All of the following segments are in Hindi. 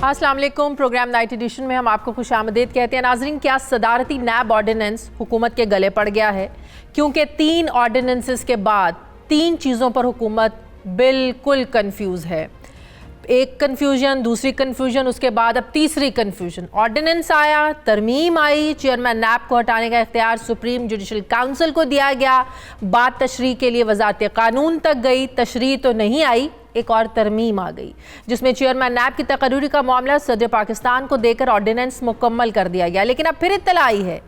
अस्सलाम वालेकुम। प्रोग्राम नाइट एडिशन में हम आपको खुशामदीद कहते हैं। नाजरीन, क्या सदारती नैब ऑर्डिनेंस हुकूमत के गले पड़ गया है? क्योंकि 3 ऑर्डिनेंसेस के बाद 3 चीज़ों पर हुकूमत बिल्कुल कंफ्यूज है। एक कन्फ्यूजन, दूसरी कन्फ्यूजन, उसके बाद अब तीसरी कन्फ्यूजन। ऑर्डिनेंस आया, तरमीम आई, चेयरमैन नैब को हटाने का इख्तियार सुप्रीम जुडिशल काउंसिल को दिया गया। बात तशरीह के लिए वजारत कानून तक गई, तशरीह तो नहीं आई, एक और तरमीम आ गई जिसमें चेयरमैन नैब की तकर्री का मामला सदर पाकिस्तान को देकर ऑर्डिनेंस मुकम्मल कर दिया गया। लेकिन अब फिर इत्तला आई है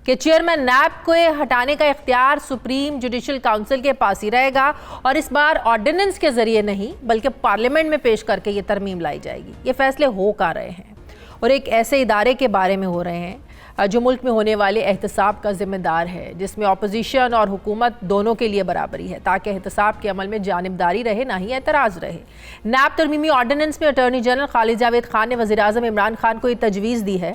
कि चेयरमैन नैब को हटाने का इख्तियार सुप्रीम जुडिशल काउंसिल के पास ही रहेगा और इस बार ऑर्डिनेंस के जरिए नहीं बल्कि पार्लियामेंट में पेश करके ये तरमीम लाई जाएगी। ये फैसले हो का रहे हैं और एक ऐसे इदारे के बारे में हो रहे हैं जो मुल्क में होने वाले एहतसाब का जिम्मेदार है, जिसमें अपोजिशन और हुकूमत दोनों के लिए बराबरी है ताकि एहतसाब के अमल में जानिबदारी रहे, ना ही एतराज़ रहे। नैब तरमीमी ऑर्डिनेंस में अटॉर्नी जनरल खालिद जावेद खान ने वज़ीर आज़म इमरान खान को ये तजवीज़ दी है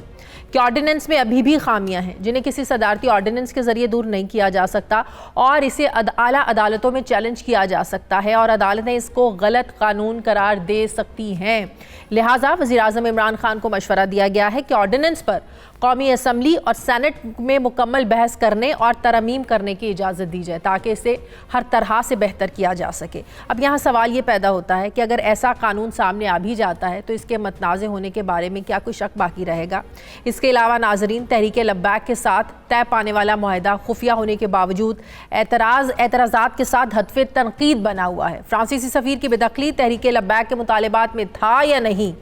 कि ऑर्डिनेंस में अभी भी खामियां हैं जिन्हें किसी सदारती ऑर्डिनेंस के जरिए दूर नहीं किया जा सकता और इसे आला अदालतों में चैलेंज किया जा सकता है और अदालतें इसको गलत कानून करार दे सकती हैं। लिहाजा वज़ीर आज़म इमरान खान को मशवरा दिया गया है कि ऑर्डिनेंस पर कौमी असम्बली और सेनेट में मुकम्मल बहस करने और तरमीम करने की इजाज़त दी जाए ताकि इसे हर तरह से बेहतर किया जा सके। अब यहाँ सवाल ये पैदा होता है कि अगर ऐसा कानून सामने आ भी जाता है तो इसके मतनाज़ होने के बारे में क्या कोई शक बाकी रहेगा? इसके अलावा नाजरीन, तहरीक लब्बैक के साथ तय पाने वाला मुआहदा खुफिया होने के बावजूद एतराज़ात के साथ हदफ़े तनकीद बना हुआ है। फ्रांसीसी सफ़ीर की बेदखली तहरीक लब्बैक के मुतालबात में था या नहीं?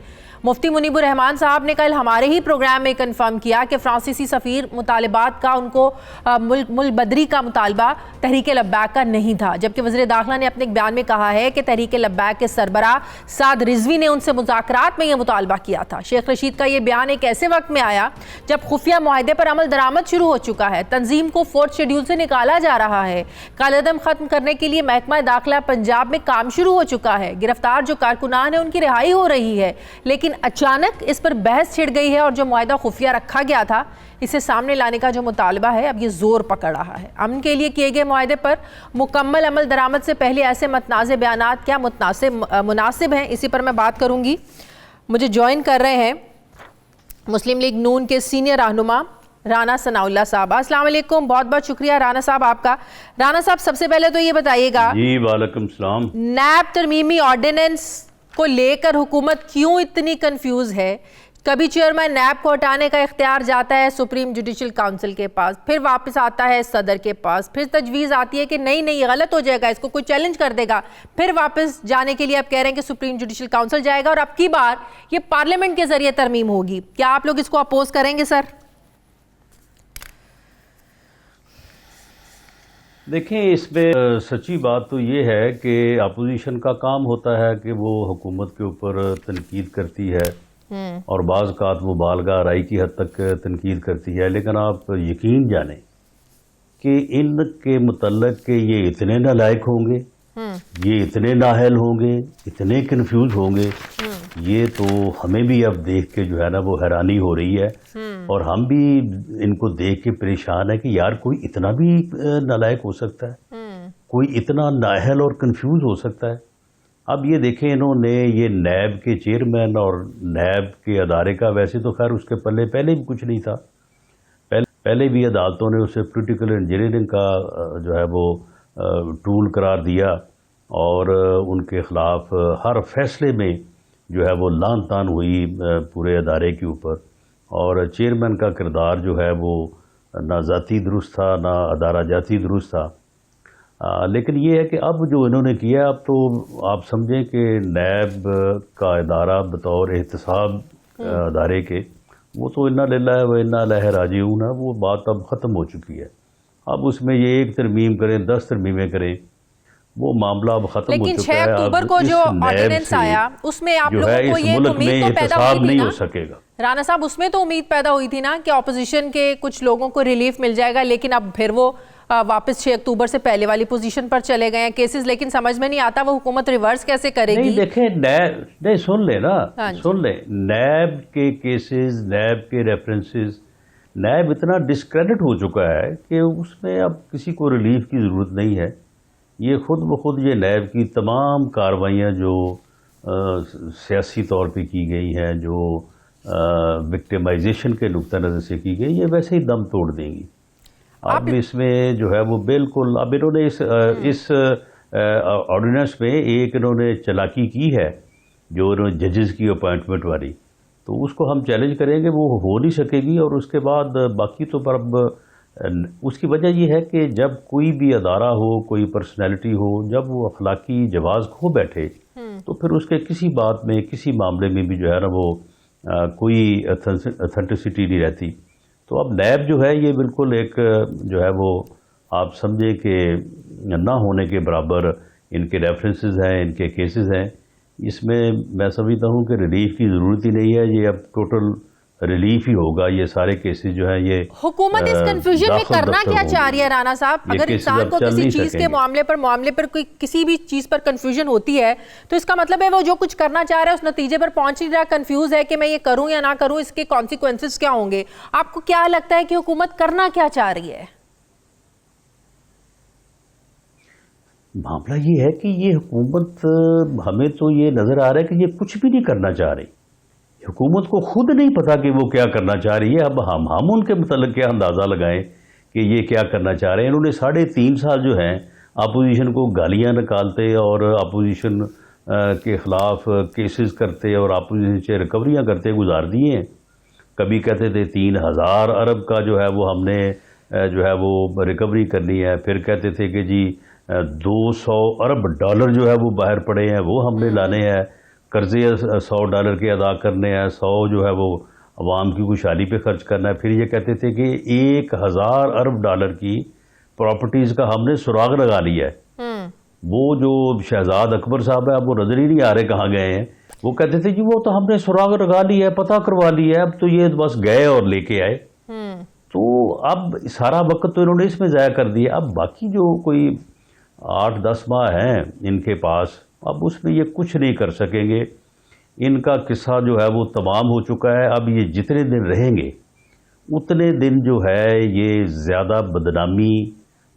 मुफ्ती मुनीबुर रहमान साहब ने कल हमारे ही प्रोग्राम में कंफर्म किया कि फ्रांसीसी सफ़ीर मुतालबात का उनको मुल्क बदरी का मुतालबा तहरीक लब्बैक का नहीं था, जबकि वज़ीर दाखिला ने अपने एक बयान में कहा है कि तहरीक लब्बैक के सरबराह साद रिजवी ने उनसे मुज़ाकरात में यह मुतालबा किया था। शेख रशीद का यह बयान एक ऐसे वक्त में आया जब खुफिया मुआहदे पर अमल दरामद शुरू हो चुका है, तंजीम को 4th शेड्यूल से निकाला जा रहा है, कालेदम ख़त्म करने के लिए महकमा दाखिला पंजाब में काम शुरू हो चुका है, गिरफ्तार जो कारकुनान है उनकी रिहाई हो रही है। लेकिन अचानक इस पर बहस छिड़ गई है और जो मुआहदा खुफिया रखा गया था इसे सामने लाने का जो मुतालबा है अब ये जोर पकड़ रहा है। अमन के लिए किए गए मुआहदे पर मुकम्मल अमल दरामद से पहले ऐसे मतनाज़े बयानात क्या मुनासिब हैं, इसी पर मैं बात करूंगी। मुझे ज्वाइन कर रहे हैं मुस्लिम लीग नून के सीनियर रहनुमा राना सनाउल्लाह साहब। अस्सलाम वालेकुम, बहुत बहुत शुक्रिया राना साहब आपका। राना साहब, सबसे पहले तो ये बताइएगा, जी वालेकुम सलाम, नैब तरमीमी ऑर्डिनेंस को लेकर हुकूमत क्यों इतनी कंफ्यूज है? कभी चेयरमैन नैब को हटाने का इख्तियार जाता है सुप्रीम जुडिशल काउंसिल के पास, फिर वापस आता है सदर के पास, फिर तजवीज़ आती है कि नहीं नहीं गलत हो जाएगा, इसको कोई चैलेंज कर देगा, फिर वापस जाने के लिए आप कह रहे हैं कि सुप्रीम जुडिशल काउंसिल जाएगा और अब की बार ये पार्लियामेंट के जरिए तरमीम होगी। क्या आप लोग इसको अपोज करेंगे सर? देखें, इसमें सच्ची बात तो ये है कि अपोजिशन का काम होता है कि वो हुकूमत के ऊपर तनकीद करती है और बाज़ औक़ात मुबालगा राई की हद तक तनकीद करती है, लेकिन आप यकीन जानें कि इनके मुतल्लक के ये इतने नालायक होंगे, ये इतने नाअहल होंगे, इतने कंफ्यूज होंगे, ये तो हमें भी अब देख के जो है ना वो हैरानी हो रही है और हम भी इनको देख के परेशान है कि यार कोई इतना भी नालायक हो सकता है, कोई इतना नाअहल और कंफ्यूज हो सकता है। अब ये देखें, इन्होंने ये नैब के चेयरमैन और नैब के अदारे का, वैसे तो खैर उसके पल्ले पहले भी कुछ नहीं था, पहले भी अदालतों ने उसे पॉलिटिकल इंजीनियरिंग का जो है वो टूल करार दिया और उनके खिलाफ हर फैसले में जो है वो लान तान हुई पूरे अदारे के ऊपर और चेयरमैन का किरदार जो है वो ना ज़ाती दुरुस्त था ना अदारा जाती दुरुस्त था। लेकिन ये है कि अब जो इन्होंने किया, अब तो आप समझें कि नैब का इदारा बतौर एहतसाब अदारे के, वो तो इन्ना लिल्लाह व इन्ना इलैहि राजिऊन है, वो बात अब ख़त्म हो चुकी है। अब उसमें ये एक तरमीम करें, 10 तरमीमें करें, वो मामला अब खत्म हो चुका है। 6 अक्टूबर को जो ऑर्डिनेंस आया उसमें आप लोगों को ये उम्मीद तो पैदा हुई थी नहीं ना हो सकेगा राना साहब, उसमें तो उम्मीद पैदा हुई थी ना कि ऑपोजिशन के कुछ लोगों को रिलीफ मिल जाएगा, लेकिन अब फिर वो वापस 6 अक्टूबर से पहले वाली पोजीशन पर चले गए हैं केसेस। लेकिन समझ में नहीं आता वो हुकूमत रिवर्स कैसे करेगी? नहीं देखें, नहीं सुन ले ना, सुन ले, नैब के केसेस, नैब के रेफरेंसेस, नैब इतना डिस्क्रेडिट हो चुका है कि उसमें अब किसी को रिलीफ की ज़रूरत नहीं है। ये खुद ब खुद ये नैब की तमाम कार्रवाइयाँ जो सियासी तौर पे की गई हैं, जो विक्टिमाइजेशन के नुक्ता नज़र से की गई, ये वैसे ही दम तोड़ देंगी। अब इसमें जो है वो बिल्कुल, अब इन्होंने इस ऑर्डिनेंस में एक इन्होंने चालाकी की है, जो इन्होंने जजेस की अपॉइंटमेंट वाली, तो उसको हम चैलेंज करेंगे, वो हो नहीं सकेगी। और उसके बाद बाकी तो पर अब उसकी वजह यह है कि जब कोई भी अदारा हो, कोई पर्सनैलिटी हो, जब वो अखलाकी जवाज़ खो बैठे तो फिर उसके किसी बात में, किसी मामले में भी जो है ना वो कोई अथेंटिसिटी नहीं रहती। तो अब नैब जो है ये बिल्कुल एक जो है वो आप समझे कि ना होने के बराबर इनके रेफरेंसेस हैं, इनके केसेस हैं। इसमें मैं समझता हूँ कि रिलीफ की ज़रूरत ही नहीं है, ये अब टोटल रिलीफ ही होगा। ये सारे केसेस जो है ये हुकूमत इस कंफ्यूजन में करना क्या चाह रही है राना साहब? अगर इंसान को किसी चीज के मामले पर कोई किसी भी चीज पर कंफ्यूजन होती है तो इसका मतलब है वो जो कुछ करना चाह रहा है उस नतीजे पर पहुंच नहीं रहा, कंफ्यूज है कि मैं ये करूं या ना करूं, इसके कॉन्सिक्वेंसेस क्या होंगे। आपको क्या लगता है कि हुकूमत करना क्या चाह रही है? मामला ये है कि ये हुकूमत, हमें तो ये नजर आ रहा है कि ये कुछ भी नहीं करना चाह रही। हुकूमत को खुद नहीं पता कि वो क्या करना चाह रही है। अब हम उनके मतलब क्या अंदाज़ा लगाएं कि ये क्या करना चाह रहे हैं। इन्होंने 3.5 साल जो हैं अपोजिशन को गालियां निकालते और अपोजिशन के ख़िलाफ़ केसेस करते और अपोजिशन से रिकवरियाँ करते गुजार दिए हैं। कभी कहते थे 3000 अरब का जो है वो हमने जो है वो रिकवरी करनी है, फिर कहते थे कि जी 200 अरब डॉलर जो है वो बाहर पड़े हैं, वो हमने लाने हैं, कर्जे $100 के अदा करने हैं, 100 जो है वो अवाम की खुशहाली पे खर्च करना है। फिर ये कहते थे कि 1000 अरब डॉलर की प्रॉपर्टीज़ का हमने सुराग लगा लिया है। वो जो शहजाद अकबर साहब है, अब वो नजर ही नहीं आ रहे कहाँ गए हैं। वो कहते थे जी वो तो हमने सुराग लगा लिया है, पता करवा लिया है, अब तो ये बस गए और लेके आए। तो अब सारा वक्त तो इन्होंने इसमें ज़ाया कर दिया। अब बाकी जो कोई 8-10 माह हैं इनके पास, अब उसमें ये कुछ नहीं कर सकेंगे। इनका किस्सा जो है वो तमाम हो चुका है। अब ये जितने दिन रहेंगे उतने दिन जो है ये ज़्यादा बदनामी,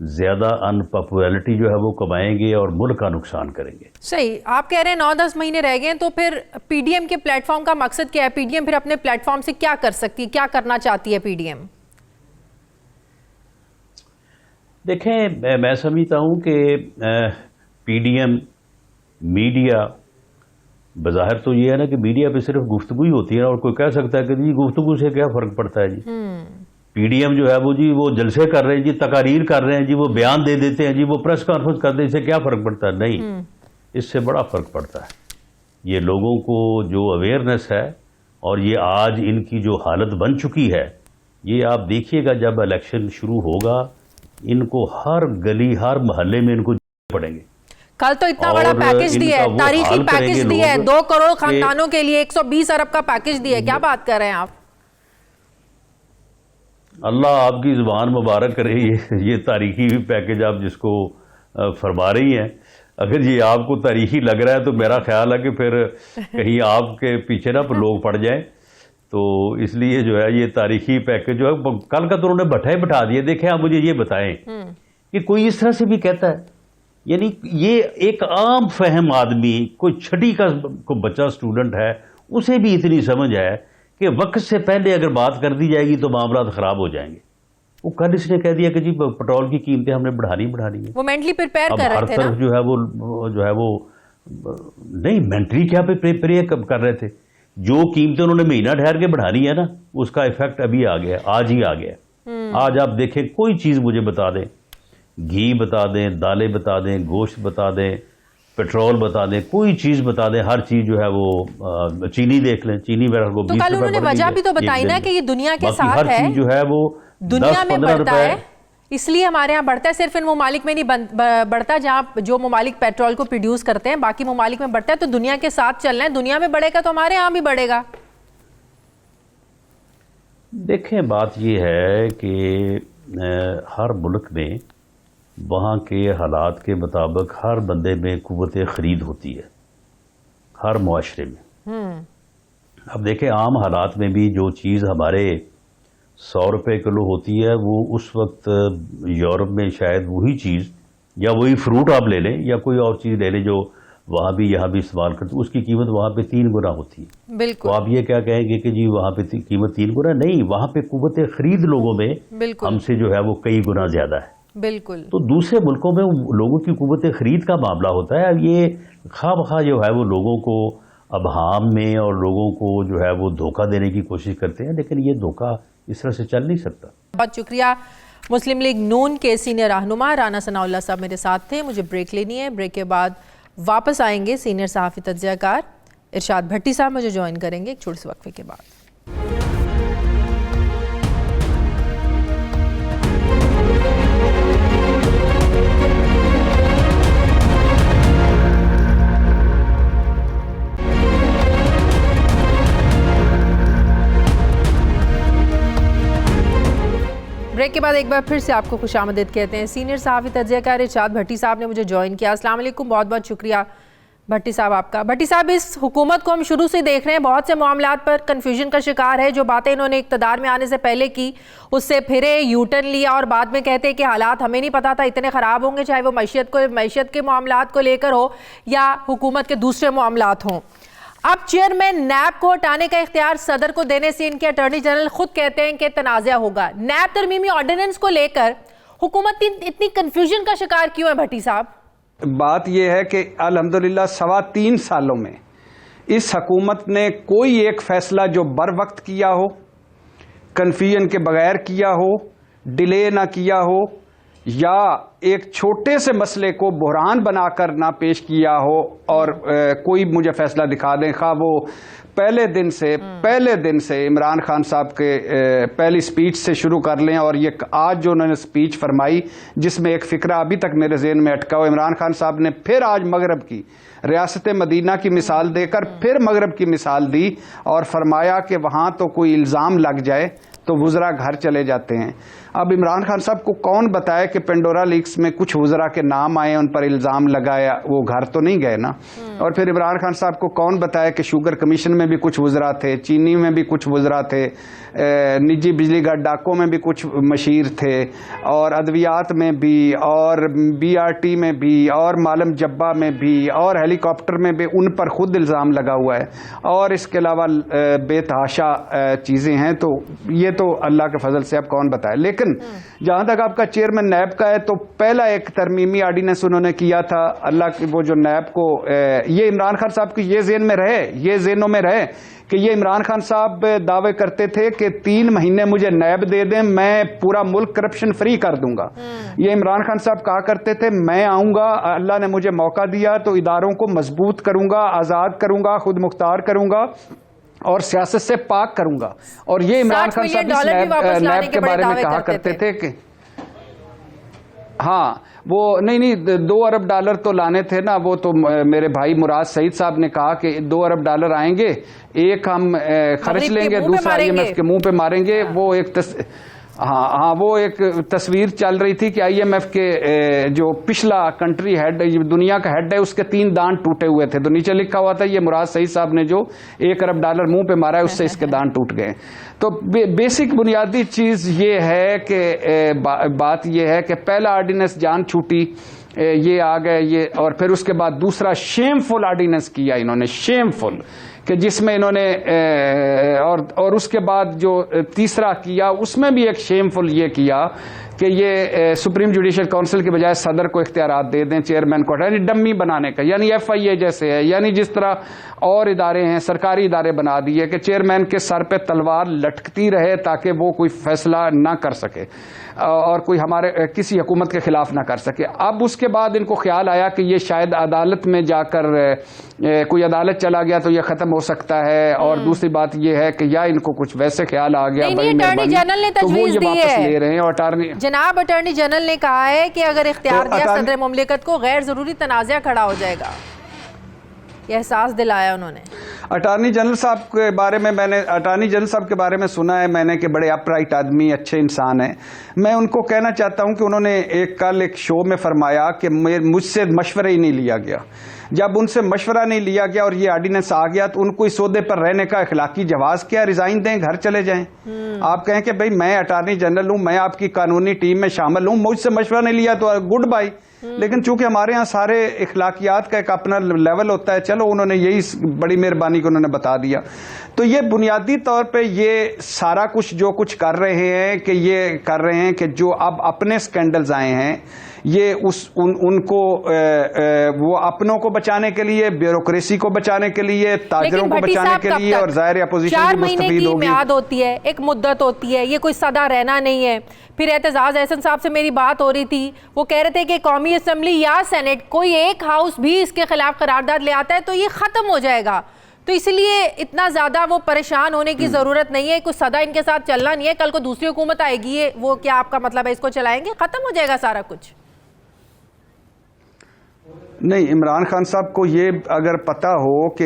ज़्यादा अनपॉपुलैरिटी जो है वो कमाएंगे और मुल्क का नुकसान करेंगे। सही, आप कह रहे हैं 9-10 महीने रह गए हैं, तो फिर पीडीएम के प्लेटफॉर्म का मकसद क्या है? पीडीएम फिर अपने प्लेटफॉर्म से क्या कर सकती है, क्या करना चाहती है पीडीएम? देखें, मैं समझता हूँ कि पीडीएम मीडिया, बज़ाहिर तो ये है ना कि मीडिया पे सिर्फ गुफ्तगू ही होती है और कोई कह सकता है कि जी गुफ्तगू से क्या फ़र्क पड़ता है जी। पीडीएम जो है वो जी वो जलसे कर रहे हैं जी, तकारीर कर रहे हैं जी, वो बयान दे देते हैं जी, वो प्रेस कॉन्फ्रेंस कर देते हैं, इससे क्या फ़र्क पड़ता है? नहीं, इससे बड़ा फ़र्क पड़ता है। ये लोगों को जो अवेयरनेस है और ये आज इनकी जो हालत बन चुकी है, ये आप देखिएगा जब इलेक्शन शुरू होगा इनको हर गली, हर मोहल्ले में इनको पड़ेंगे। कल तो इतना बड़ा पैकेज दिया है, तारीखी पैकेज दिया है, 2 करोड़ खानदानों के लिए 120 अरब का पैकेज दिया है। क्या बात कर रहे हैं आप? अल्लाह आपकी जुबान मुबारक करे। ये तारीखी पैकेज आप जिसको फरमा रही हैं, अगर ये आपको तारीखी लग रहा है तो मेरा ख्याल है कि फिर कहीं आपके पीछे ना लोग पड़ जाएं। तो इसलिए जो है ये तारीखी पैकेज जो है कल का तो उन्होंने बैठा दिया। देखें, आप मुझे ये बताएं कि कोई इस तरह से भी कहता है, यानी ये एक आम फहम आदमी, कोई छठी का को बच्चा स्टूडेंट है, उसे भी इतनी समझ है कि वक्त से पहले अगर बात कर दी जाएगी तो मामला खराब हो जाएंगे। वो कल इसने कह दिया कि जी पेट्रोल की कीमतें हमने बढ़ानी है। वो मेंटली प्रिपेयर कर रहे थे ना? जो है वो नहीं, मेंटली क्या प्रिपेयर कर रहे थे। जो कीमतें उन्होंने महीना ठहर के बढ़ानी है ना, उसका इफेक्ट अभी आ गया, आज ही आ गया। आज आप देखें, कोई चीज़ मुझे बता दें, घी बता दें, दालें बता दें, गोश्त बता दें, पेट्रोल बता दें, कोई चीज़ बता दें, हर चीज़ जो है वो, चीनी देख लें, चीनी वगैरह को 20 रुपए उन्होंने वजह भी तो बताई ना कि ये दुनिया के साथ हर चीज़ जो है वो दुनिया में बढ़ता है, इसलिए हमारे यहाँ बढ़ता है। सिर्फ इन ममालिक में नहीं बढ़ता जहाँ जो ममालिक पेट्रोल को प्रोड्यूस करते हैं, बाकी ममालिक में बढ़ता है। तो दुनिया के साथ चलना है, दुनिया में बढ़ेगा तो हमारे यहाँ भी बढ़ेगा। देखें, बात ये है कि हर मुल्क में वहाँ के हालात के मुताबिक हर बंदे में कुव्वत ख़रीद होती है, हर मुआशरे में। अब देखें, आम हालात में भी जो चीज़ हमारे 100 रुपये किलो होती है, वो उस वक्त यूरोप में शायद वही चीज़ या वही फ्रूट आप ले लें या कोई और चीज़ ले लें जो वहाँ भी यहाँ भी इस्तेमाल करते, उसकी कीमत वहाँ पे 3 गुना होती है। बिल्कुल। तो आप ये क्या कहेंगे कि जी वहाँ पे कीमत 3 गुना नहीं, वहाँ पे कुव्वत खरीद लोगों में हमसे जो है वो कई गुना ज्यादा है। बिल्कुल। तो दूसरे मुल्कों में लोगों की कुव्वत खरीद का मामला होता है। अब ये खामखा जो है वो लोगों को अबहाम में और लोगों को जो है वो धोखा देने की कोशिश करते हैं, लेकिन ये धोखा इस तरह से चल नहीं सकता। बहुत शुक्रिया। मुस्लिम लीग नून के सीनियर रहनुमा राना सनाउल्लाह साहब मेरे साथ थे। मुझे ब्रेक लेनी है, ब्रेक के बाद वापस आएंगे सीनियर सहाफ़ी तज्ज़ियाकार इरशाद भट्टी साहब मुझे ज्वाइन करेंगे एक छोटे से वक्फे के बाद। ब्रेक के बाद एक बार फिर से आपको खुशामदीद कहते हैं। सीनियर सहाफ़ी तज्ज़ियाकार इरशाद भट्टी साहब ने मुझे ज्वाइन किया। अस्सलाम वालेकुम, बहुत बहुत शुक्रिया भट्टी साहब आपका। भट्टी साहब, इस हुकूमत को हम शुरू से देख रहे हैं, बहुत से मामलात पर कन्फ्यूजन का शिकार है। जो बातें इन्होंने इक़्तिदार में आने से पहले की, उससे फिरे, यू टर्न लिया और बाद में कहते हैं कि हालात हमें नहीं पता था इतने ख़राब होंगे, चाहे वो मैशियत के मामलात को लेकर हो या हुकूमत के दूसरे मामलात हों। अब चेयरमैन नैब को हटाने का इख्तियार सदर को देने से इनके अटॉर्नी जनरल खुद कहते हैं कि तनाज़ा होगा। नैब तरमीमी ऑर्डिनेंस को लेकर हुकूमत इतनी कंफ्यूजन का शिकार क्यों है भट्टी साहब? बात यह है कि अल्हम्दुलिल्लाह 3.25 सालों में इस हुकूमत ने कोई एक फैसला जो बर वक्त किया हो, कन्फ्यूजन के बगैर किया हो, डिले ना किया हो या एक छोटे से मसले को बहरान बनाकर ना पेश किया हो और कोई मुझे फैसला दिखा दें, खा वो पहले दिन से इमरान खान साहब के पहली स्पीच से शुरू कर लें और ये आज जो उन्होंने स्पीच फरमाई जिसमें एक फिक्रा अभी तक मेरे ज़हन में अटका हो। इमरान खान साहब ने फिर आज मगरब की रियासत मदीना की मिसाल देकर फिर मगरब की मिसाल दी और फरमाया कि वहाँ तो कोई इल्ज़ाम लग जाए तो वुज़रा घर चले जाते हैं। अब इमरान खान साहब को कौन बताए कि पेंडोरा लीक्स में कुछ वुज़रा के नाम आए, उन पर इल्ज़ाम लगाया, वो घर तो नहीं गए ना। और फिर इमरान खान साहब को कौन बताया कि शुगर कमीशन में भी कुछ वुज़रा थे, चीनी में भी कुछ वुज़रा थे, निजी बिजली घर डाकों में भी कुछ मशीर थे और अद्वियात में भी और BRT में भी और मालम जब्बा में भी और हेलीकॉप्टर में भी उन पर खुद इल्ज़ाम लगा हुआ है और इसके अलावा बेतहाशा चीज़ें हैं। तो ये तो अल्लाह के फजल से अब कौन बताए। लेकिन जहां तक आपका चेयरमैन नैब का है तो पहला एक तरमीमी ऑर्डिनेंस उन्होंने किया था। अल्लाह की वो जो नैब को ये इमरान खान साहब की ये ज़हनों में रहे कि ये इमरान खान साहब दावे करते थे कि 3 महीने मुझे नैब दे दें, मैं पूरा मुल्क करप्शन फ्री कर दूंगा। ये इमरान खान साहब कहा करते थे मैं आऊंगा, अल्लाह ने मुझे मौका दिया तो इदारों को मजबूत करूंगा, आज़ाद करूंगा, खुद मुख्तार करूंगा और सियासत से पाक करूंगा। और ये इमरान खान साहब नैब के बारे में कहा करते थे कि हाँ वो नहीं 2 अरब डॉलर तो लाने थे ना। वो तो मेरे भाई मुराद सईद साहब ने कहा कि 2 अरब डॉलर आएंगे, एक हम खर्च लेंगे, दूसरा IMF के मुंह पे मारेंगे। वो एक हाँ वो एक तस्वीर चल रही थी कि IMF के जो पिछला कंट्री हेड, दुनिया का हेड है, उसके 3 दांत टूटे हुए थे। तो नीचे लिखा हुआ था ये मुराद सईद साहब ने जो 1 अरब डॉलर मुंह पे मारा है उससे इसके दांत टूट गए। तो बेसिक बुनियादी चीज ये है कि बात ये है कि पहला ऑर्डिनेंस जान छूटी, ये आ गए ये, और फिर उसके बाद दूसरा शेमफुल ऑर्डिनेंस किया इन्होंने, शेमफुल, कि जिसमें इन्होंने और उसके बाद जो तीसरा किया उसमें भी एक शेमफुल ये किया कि ये सुप्रीम जुडिशल काउंसिल के बजाय सदर को इख्तियारात दे दें चेयरमैन को, यानी डम्मी बनाने का, यानी FIA जैसे है, यानी जिस तरह और इदारे हैं सरकारी इदारे बना दिए कि चेयरमैन के सर पे तलवार लटकती रहे ताकि वो कोई फैसला ना कर सके और कोई हमारे किसी हुकूमत के खिलाफ ना कर सके। अब उसके बाद इनको ख्याल आया कि ये शायद अदालत में जाकर कोई अदालत चला गया तो ये खत्म हो सकता है। और दूसरी बात ये है कि या इनको कुछ वैसे ख्याल आ गया अटॉर्नी जनरल ने तजवीज़ दी है, ले रहे हैं। जनाब अटॉर्नी जनरल ने कहा है कि अगर इख्तियार दिया सदर मुमलिकत को गैर जरूरी तनाज़ा खड़ा हो जाएगा, यह एहसास दिलाया उन्होंने। अटॉर्नी जनरल साहब के बारे में मैंने सुना है मैंने कि बड़े अपराइट आदमी, अच्छे इंसान हैं। मैं उनको कहना चाहता हूं कि उन्होंने कल एक शो में फरमाया कि मुझसे मशवरा ही नहीं लिया गया। जब उनसे मशवरा नहीं लिया गया और ये ऑर्डिनेंस आ गया तो उनको इस ओहदे पर रहने का इखलाकी जवाज क्या? रिजाइन दें, घर चले जाएं। आप कहें कि भाई मैं अटॉर्नी जनरल हूं, मैं आपकी कानूनी टीम में शामिल हूं, मुझसे मशवरा नहीं लिया तो गुड बाय। लेकिन चूंकि हमारे यहाँ सारे इखलाकियात का एक अपना लेवल होता है, चलो उन्होंने यही बड़ी मेहरबानी को उन्होंने बता दिया। तो ये बुनियादी तौर पे ये सारा कुछ जो कुछ कर रहे हैं कि ये कर रहे हैं कि जो अब अपने स्कैंडल्स आए हैं ये उनको वो अपनों को बचाने के लिए, ब्यूरोक्रेसी को बचाने के लिए, ताजरों को बचाने के लिए, और जाहिर अपोजिशन 4 महीने की मियाद होती है, एक मुद्दत होती है, ये कोई सदा रहना नहीं है। फिर एतजाज एहसन साहब से मेरी बात हो रही थी, वो कह रहे थे कि कौमी असम्बली या सेनेट कोई एक हाउस भी इसके खिलाफ करारदाद ले आता है तो ये खत्म हो जाएगा। तो इसलिए इतना ज्यादा वो परेशान होने की जरूरत नहीं है, कुछ सदा इनके साथ चलना नहीं है। कल को दूसरी हुकूमत आएगी, ये वो क्या आपका मतलब है इसको चलाएंगे, खत्म हो जाएगा सारा कुछ? नहीं, इमरान खान साहब को ये अगर पता हो कि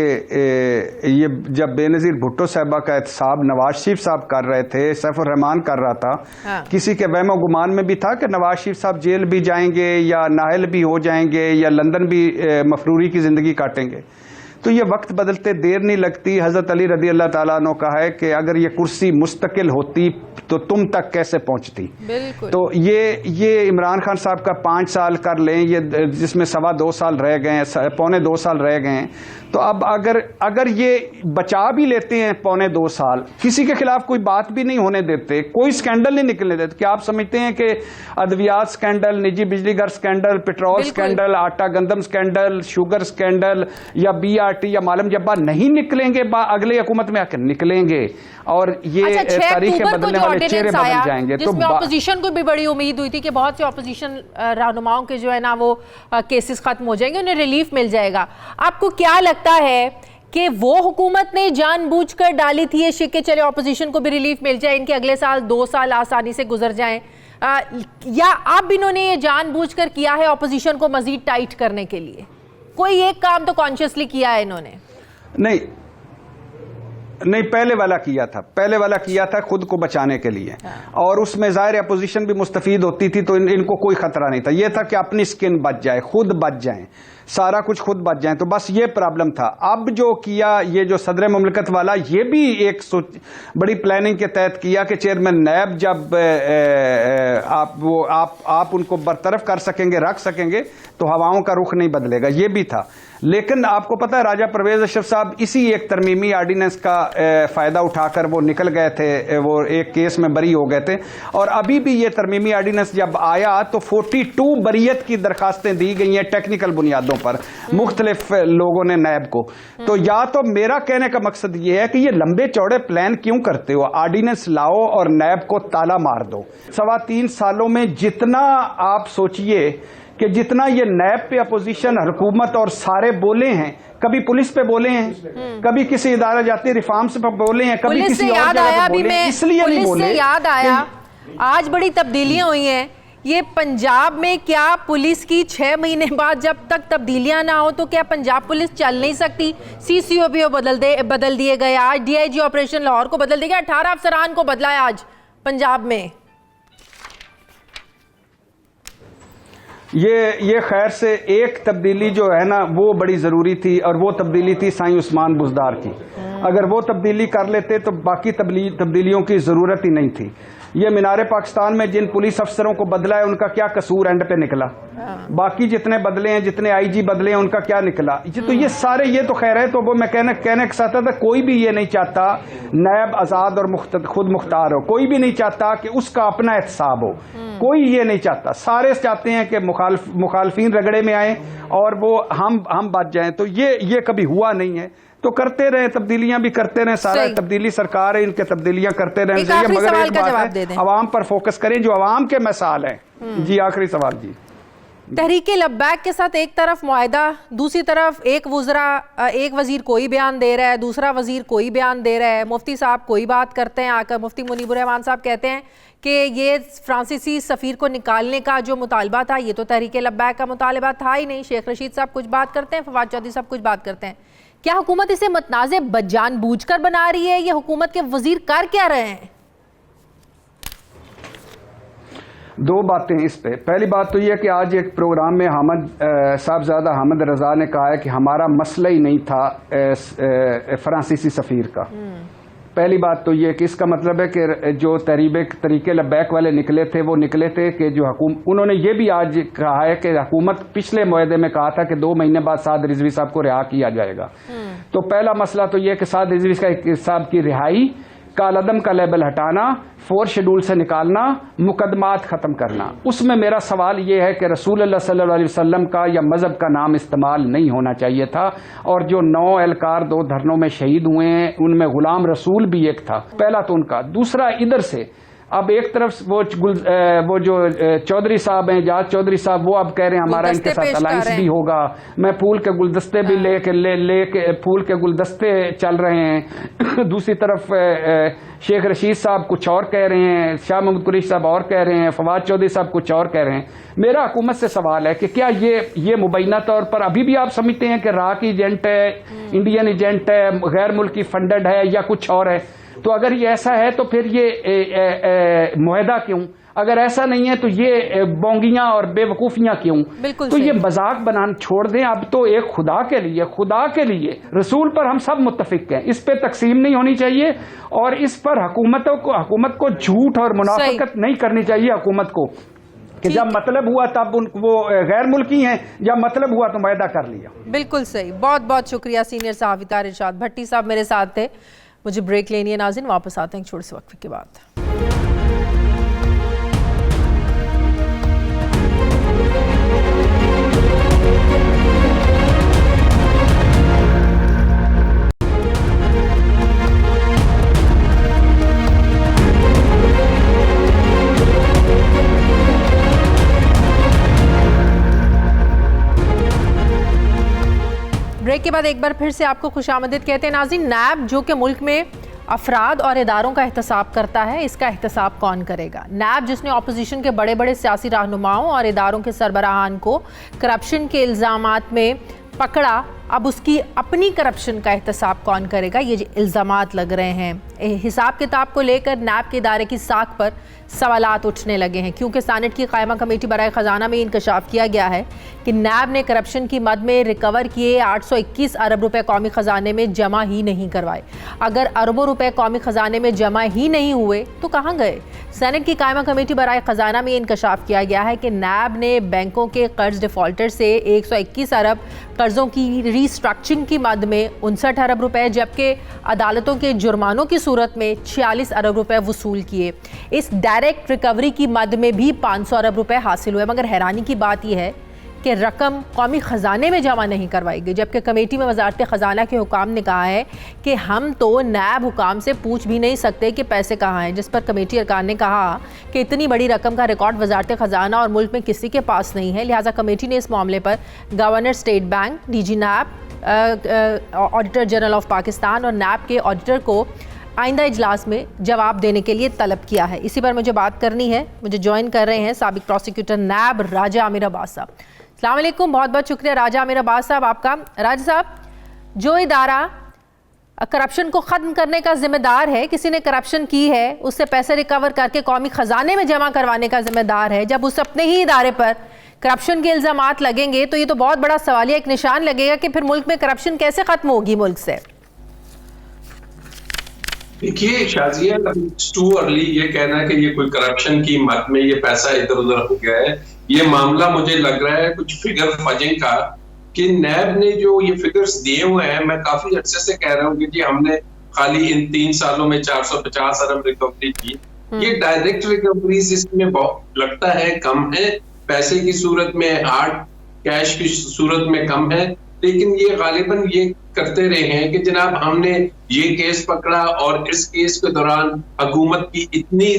ये जब बेनज़ीर भुट्टो साहबा का एहतसाब नवाज शरीफ साहब कर रहे थे, सैफुर रहमान कर रहा था, हाँ। किसी के वहमो गुमान में भी था कि नवाज शरीफ साहब जेल भी जाएंगे या नाहल भी हो जाएंगे या लंदन भी मफरूरी की जिंदगी काटेंगे। तो ये वक्त बदलते देर नहीं लगती। हजरत अली रदी अल्लाह ताला अन्हु कहा है कि अगर ये कुर्सी मुस्तकिल होती तो तुम तक कैसे पहुंचती। बिल्कुल। तो ये इमरान खान साहब का 5 साल कर लें, ये जिसमें 2.25 साल रह गए हैं, पौने 2 साल रह गए हैं, तो अब अगर ये बचा भी लेते हैं पौने 2 साल, किसी के खिलाफ कोई बात भी नहीं होने देते, कोई स्कैंडल नहीं निकलने देते, क्या आप समझते हैं कि अद्वियात स्कैंडल, निजी बिजली घर स्कैंडल, पेट्रोल स्कैंडल, आटा गंदम स्कैंडल, शुगर स्कैंडल या BRT या मालम जब्बा नहीं निकलेंगे? अगले हुकूमत में आकर निकलेंगे और ये तारीखें बदलने वाले चेहरे बदल जाएंगे। जिसमें ऑपोजिशन को भी बड़ी उम्मीद हुई थी कि बहुत से ऑपोजिशन रहनुमाओं के जो है ना वो केसेस खत्म हो जाएंगे, उन्हें रिलीफ मिल जाएगा। आपको क्या लगता है कि वो हुकूमत ने जानबूझकर डाली थी ये शिक्के, चले ऑपोजिशन को भी रिलीफ मिल जाए, इनके अगले साल 2 साल आसानी से गुजर जाएं, या अब इन्होंने ये जानबूझकर किया है ऑपोजिशन को मजीद टाइट करने के लिए? कोई एक काम तो कॉन्शियसली किया है इन्होंने? नहीं, पहले वाला किया था खुद को बचाने के लिए, और उसमें ज़ाहिर अपोजिशन भी मुस्तफीद होती थी, तो इनको कोई खतरा नहीं था। यह था कि अपनी स्किन बच जाए, खुद बच जाए, सारा कुछ खुद बच जाए, तो बस ये प्रॉब्लम था। अब जो किया ये जो सदर मुमलिकत वाला, ये भी एक बड़ी प्लानिंग के तहत किया कि चेयरमैन नैब जब आप उनको बरतरफ कर सकेंगे, रख सकेंगे, तो हवाओं का रुख नहीं बदलेगा, ये भी था। लेकिन आपको पता है राजा परवेज अशरफ साहब इसी एक तरमीमी आर्डिनेंस का फायदा उठाकर वो निकल गए थे, वो एक केस में बरी हो गए थे, और अभी भी ये तरमीमी आर्डिनेंस जब आया तो 42 बरियत की दरखास्तें दी गई हैं टेक्निकल बुनियादों पर मुख्तलिफ लोगों ने नैब को। तो या तो मेरा कहने का मकसद ये है कि ये लंबे चौड़े प्लान क्यों करते हो, आर्डिनेंस लाओ और नैब को ताला मार दो। 3.25 सालों में जितना आप सोचिए कि जितना ये नैब पे अपोजिशन, हुकूमत और सारे बोले हैं, कभी पुलिस पे बोले हैं, कभी किसी इदारा जाती रिफॉर्म्स पे बोले हैं, कभी किसी और जगह पे बोले हैं, इसलिए नहीं बोले। याद आया आज बड़ी तब्दीलियां हुई हैं ये पंजाब में, क्या पुलिस की 6 महीने बाद जब तक तब्दीलियां ना हो तो क्या पंजाब पुलिस चल नहीं सकती? CCOPO बदल दिए गए, आज DIG ऑपरेशन लाहौर को बदल दिया गया, 18 अफसरान को बदला है आज पंजाब में। ये खैर से एक तब्दीली जो है ना वो बड़ी ज़रूरी थी, और वो तब्दीली थी साईं उस्मान बुज़दार की। अगर वो तब्दीली कर लेते तो बाकी तब्दीलियों की ज़रूरत ही नहीं थी। ये मीनारे पाकिस्तान में जिन पुलिस अफसरों को बदला है उनका क्या कसूर एंड पे निकला? बाकी जितने बदले हैं, जितने IG बदले हैं, उनका क्या निकला? तो ये सारे, ये तो खैर है, तो वो मैं कहने के साथ था, कोई भी ये नहीं चाहता नैब आज़ाद और खुद मुख्तार हो, कोई भी नहीं चाहता कि उसका अपना एहतसाब हो, कोई ये नहीं चाहता। सारे चाहते हैं कि मुखालफीन रगड़े में आए और वो हम बच जाएं। तो ये कभी हुआ नहीं है, तो करते रहे, तब्दीलियां भी करते रहे, सारा तब्दीली सरकार है, इनके तब्दीलियां करते रहे, मगर एक बात है, अवाम पर फोकस करें, जो अवाम के मसाल हैं। जी आखिरी सवाल जी। तहरीक लब्बैक के साथ एक तरफ मुआहदा, दूसरी तरफ एक वजीर कोई बयान दे रहा है, दूसरा वजीर कोई बयान दे रहा है, मुफ्ती साहब कोई बात करते हैं आकर, मुफ्ती मुनीबुर रहमान साहब कहते हैं कि ये फ्रांसीसी सफ़ीर को निकालने का जो मुतालबा था ये तो तहरीक लब्बैक का मुतालबा था ही नहीं। शेख रशीद साहब कुछ बात करते हैं, फवाद चौधरी साहब कुछ बात करते हैं। क्या हुकूमत इसे मतनाज़े जानबूझकर बना रही है, या हुकूमत के वजीर कर क्या रहे हैं? दो बातें इस पे। पहली बात तो यह कि आज एक प्रोग्राम में साहबजादा हामिद रजा ने कहा है कि हमारा मसला ही नहीं था फ्रांसीसी सफ़ीर का। पहली बात तो यह कि इसका मतलब है कि जो तरीके लब्बैक वाले निकले थे वो निकले थे कि जो उन्होंने ये भी आज कहा है कि हुकूमत पिछले मुआहदे में कहा था कि 2 महीने बाद साद रिजवी साहब को रिहा किया जाएगा। तो पहला मसला तो यह कि साद रिजवी साहब की रिहाई, कालअदम का लेबल हटाना, 4 शेड्यूल से निकालना, मुकदमात ख़त्म करना। उसमें मेरा सवाल ये है कि रसूलुल्लाह सल्लल्लाहु अलैहि वसल्लम का या मज़हब का नाम इस्तेमाल नहीं होना चाहिए था। और जो 9 एहलकार 2 धरनों में शहीद हुए हैं उनमें गुलाम रसूल भी एक था। पहला तो उनका। दूसरा, इधर से अब एक तरफ वो जो चौधरी साहब हैं, जाज चौधरी साहब, वो अब कह रहे हैं हमारा इनके साथ अलायंस भी होगा। मैं फूल के गुलदस्ते भी लेके फूल के गुलदस्ते चल रहे हैं। दूसरी तरफ शेख रशीद साहब कुछ और कह रहे हैं, शाह महमूद कुरैशी साहब और कह रहे हैं, फवाद चौधरी साहब कुछ और कह रहे हैं। मेरा हुकूमत से सवाल है कि क्या ये मुबैना तौर पर अभी भी आप समझते हैं कि राक एजेंट है, इंडियन एजेंट है, गैर मुल्की फंडेड है या कुछ और है? तो अगर ये ऐसा है तो फिर ये मुआहदा क्यों? अगर ऐसा नहीं है तो ये बोंगियां और बेवकूफियां क्यों? तो ये मजाक बनाना छोड़ दें। अब तो एक खुदा के लिए रसूल पर हम सब मुत्तफिक हैं, इस पे तकसीम नहीं होनी चाहिए और इस पर हुकूमत को झूठ और मुनाफिकत नहीं करनी चाहिए हुकूमत को कि जब मतलब हुआ तब वो गैर मुल्की हैं, जब मतलब हुआ तो मुआहदा कर लिया। बिल्कुल सही। बहुत बहुत शुक्रिया सीनियर सहाफ़ीकार इरशाद भट्टी साहब मेरे साथ थे। मुझे ब्रेक लेनी है नाज़रीन, वापस आते हैं एक छोटे से वक्त के बाद। ब्रेक के बाद एक बार फिर से आपको खुशामदीद कहते हैं नाज़रीन। नैब जो कि मुल्क में अफराद और इदारों का एहतसाब करता है, इसका एहतसाब कौन करेगा? नैब जिसने अपोजिशन के बड़े बड़े सियासी रहनुमाओं और इदारों के सरबराहान को करप्शन के इल्ज़ामात में पकड़ा, अब उसकी अपनी करप्शन का एहतसाब कौन करेगा? ये जो इल्ज़ामात लग रहे हैं, हिसाब किताब को लेकर नैब के इदारे की साख पर सवालात उठने लगे हैं, क्योंकि सेनेट की कायमा कमेटी बराए ख़जाना में इंकशाफ किया गया है कि नैब ने करप्शन की मद में रिकवर किए 821 अरब रुपए कौमी ख़जाने में जमा ही नहीं करवाए। अगर अरबों रुपए कौमी ख़जाने में जमा ही नहीं हुए तो कहाँ गए? सेनेट की कायमा कमेटी बराए ख़जाना में इंकशाफ किया गया है कि नैब ने बैंकों के कर्ज डिफ़ॉल्टर से 121 अरब कर्ज़ों की रीस्ट्रक्चरिंग की मद में 59 अरब रुपए, जबकि अदालतों के जुर्मानों की सूरत में 46 अरब रुपए वसूल किए। इस डायरेक्ट रिकवरी की मद में भी 500 अरब रुपए हासिल हुए। मगर हैरानी की बात यह है कि रकम कौमी ख़जाने में जमा नहीं करवाई गई, जबकि कमेटी में वज़ारत ख़जाना के हुकाम ने कहा है कि हम तो नैब हुकाम से पूछ भी नहीं सकते कि पैसे कहाँ हैं, जिस पर कमेटी अरकान ने कहा कि इतनी बड़ी रकम का रिकॉर्ड वज़ारत ख़जाना और मुल्क में किसी के पास नहीं है। लिहाजा कमेटी ने इस मामले पर governor state bank, DG NAB, auditor general of Pakistan और नैब के ऑडिटर को आइंदा इजलास में जवाब देने के लिए तलब किया है। इसी पर मुझे बात करनी है। मुझे ज्वाइन कर रहे हैं साबिक प्रोसिक्यूटर नैब राजा आमिर अब्बास साहब। अस्सलाम वालेकुम, बहुत बहुत शुक्रिया राजा आमिर अब्बास साहब आपका। राजा साहब, जो इदारा करप्शन को ख़त्म करने का जिम्मेदार है, किसी ने करप्शन की है, उससे पैसे रिकवर करके कौमी ख़जाने में जमा करवाने का जिम्मेदार है, जब उस अपने ही इदारे पर करप्शन के इल्ज़ामात लगेंगे तो ये तो बहुत बड़ा सवालिया एक निशान लगेगा कि फिर मुल्क में करप्शन कैसे ख़त्म होगी मुल्क से? देखिए शाजिया, टू अर्ली ये कहना है कि ये कोई करप्शन की मद में ये पैसा इधर उधर हो गया है। ये मामला मुझे लग रहा है कुछ फिगर फजिंग का, कि नैब ने जो ये फिगर्स दिए हुए हैं, मैं काफी अर्से से कह रहा हूँ कि जी हमने खाली इन 3 सालों में 450 अरब रिकवरी की। ये डायरेक्ट रिकवरीज इसमें बहुत लगता है कम है, पैसे की सूरत में हार्ड कैश की सूरत में कम है, लेकिन ये गालिबन ये करते रहे हैं कि जनाब हमने ये केस पकड़ा और इस केस के दौरान हुकूमत की इतनी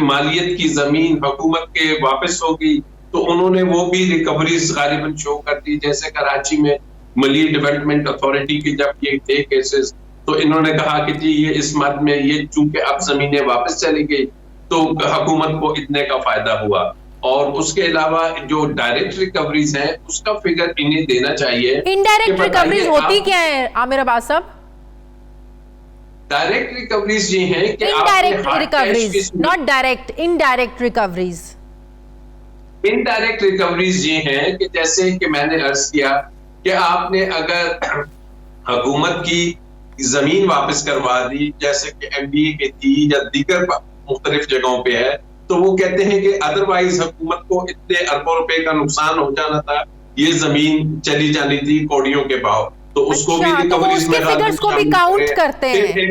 मालियत की जमीन हुकूमत के वापस होगी, तो उन्होंने वो भी रिकवरीज गालिबन शो कर दी। जैसे कराची में मली डेवलपमेंट अथॉरिटी के जब ये थे केसेस, तो इन्होंने कहा कि जी ये इस मद में ये चूंकि अब जमीनें वापस चली गई तो हुकूमत को इतने का फायदा हुआ। और उसके अलावा जो डायरेक्ट रिकवरीज हैं उसका फिगर इन्हें देना चाहिए। इनडायरेक्ट रिकवरीज होती क्या है आमिर अब्बास साहब? डायरेक्ट रिकवरीज ये हैं कि indirect recoveries, not direct, indirect recoveries. Indirect recoveries ये हैं कि जैसे कि मैंने अर्ज किया कि आपने अगर हुकूमत की जमीन वापस करवा दी, जैसे कि MBA की थी या दीगर मुख्तलिफ जगहों पे है, तो वो कहते हैं कि अदरवाइज हुकूमत को इतने अरबों रुपए का नुकसान हो जाना था, ये जमीन चली जानी थी कौड़ियों के भाव, तो उसको भी रिकवरीज में फिगर्स को भी काउंट करते हैं।